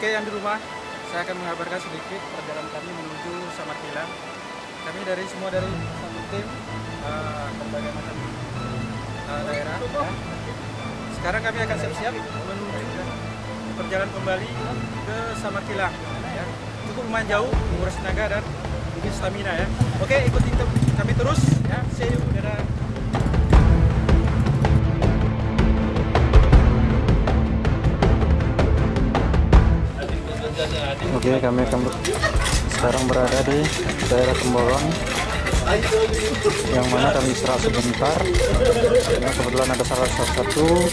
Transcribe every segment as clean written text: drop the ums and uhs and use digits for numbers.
Oke, yang di rumah, saya akan mengabarkan sedikit perjalanan kami menuju Samarkilang. Kami semua dari satu tim, berbagai macam daerah. Ya. Sekarang kami akan siap-siap menuju perjalanan kembali ke Samarkilang. Ya. Cukup lumayan jauh, menguras tenaga dan bikin stamina ya. Oke, ikuti kami terus ya. See you, dadah. Oke, kami akan sekarang berada di daerah Tembolong, yang mana kami istirahat sebentar. Ya, kebetulan ada salah satu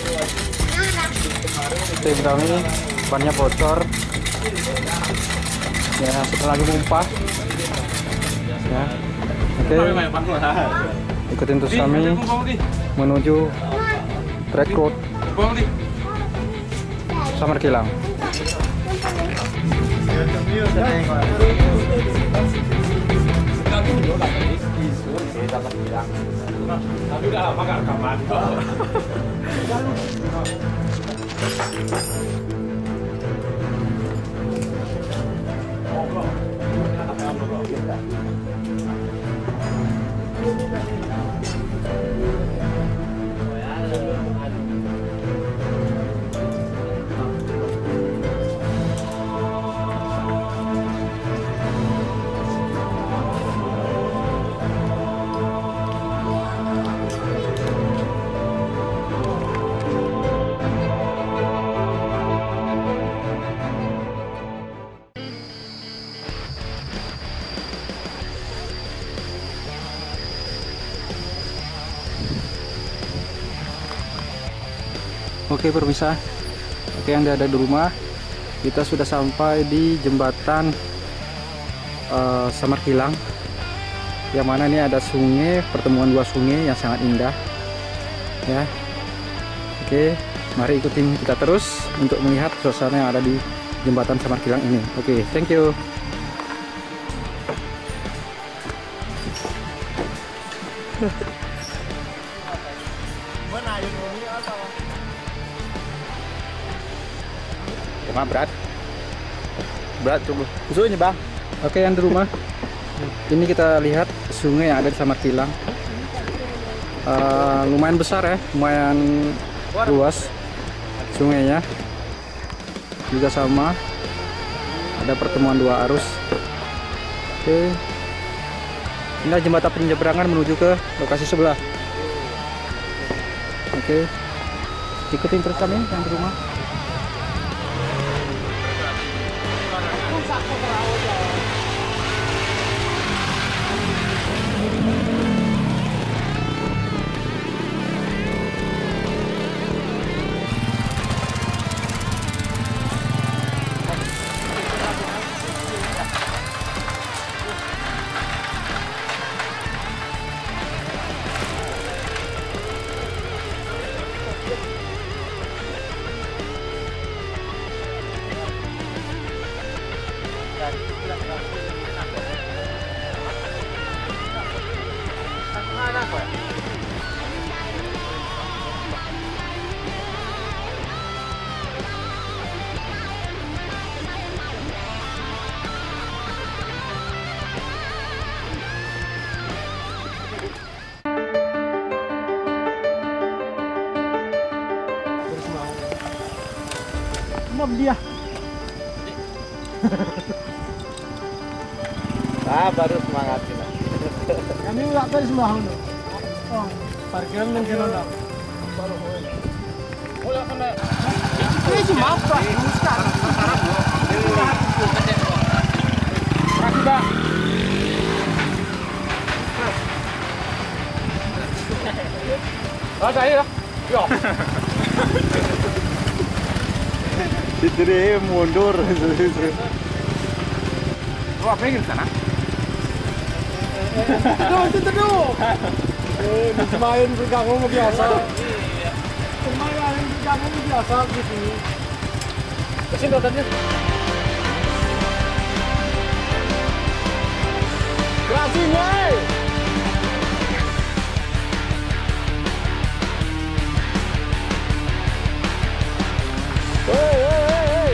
tim kami bannya bocor. Ya, setelah lagi mumpah. Ya, oke. Ikutin terus kami menuju track road Samarkilang. Tapi udah lama gak rekaman. Oke pemirsa, oke yang ada di rumah, kita sudah sampai di jembatan Samarkilang, yang mana ini ada sungai, pertemuan dua sungai yang sangat indah ya. Oke, mari ikutin kita terus untuk melihat suasana yang ada di jembatan Samarkilang ini. Oke, thank you. Berat tunggu. Susunya bang. Oke, yang di rumah, ini kita lihat sungai yang ada di Samarkilang. Lumayan besar ya, lumayan luas sungainya. Juga sama, ada pertemuan dua arus. Oke, ini jembatan penyeberangan menuju ke lokasi sebelah. Oke, ikutin terus kami yang di rumah. Dia. Baru semangat kita. Kami udah tadi semua dulu. Oh, parkiran dan kena. Baru boleh kena. Ini cuma apa? Sekarang. Rakibah. Oh, saya. Yo. Jadi mundur. Oh, apa yang di sana? Teduh. Main bergabung biasa. Main bergabung biasa di sini. Kesini datanya. Gracinya. Hey.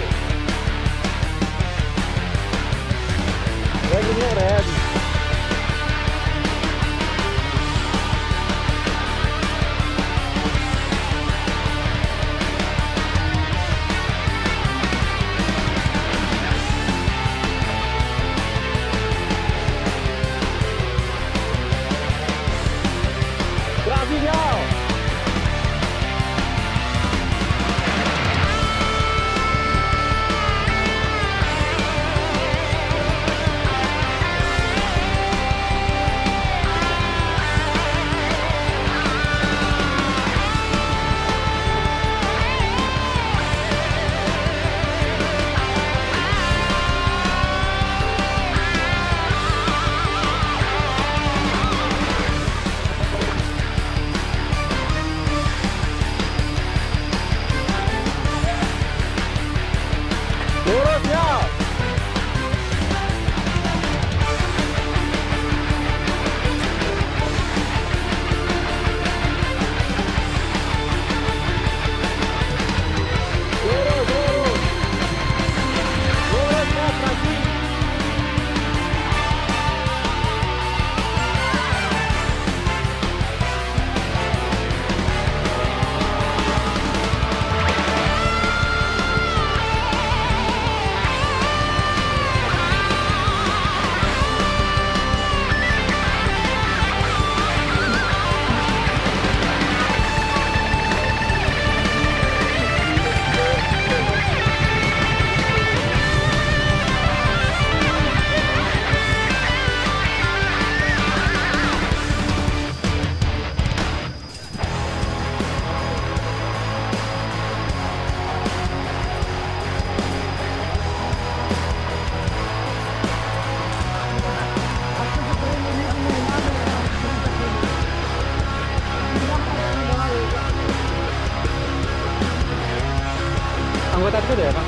Anggota itu ya, Pak?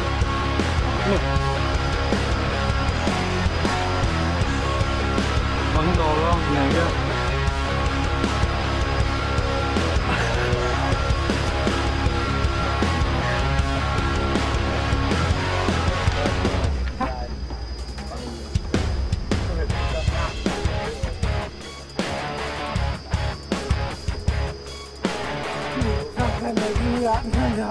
Nih. Bang, tolong, ini aja. Sampai lagi nggak ada.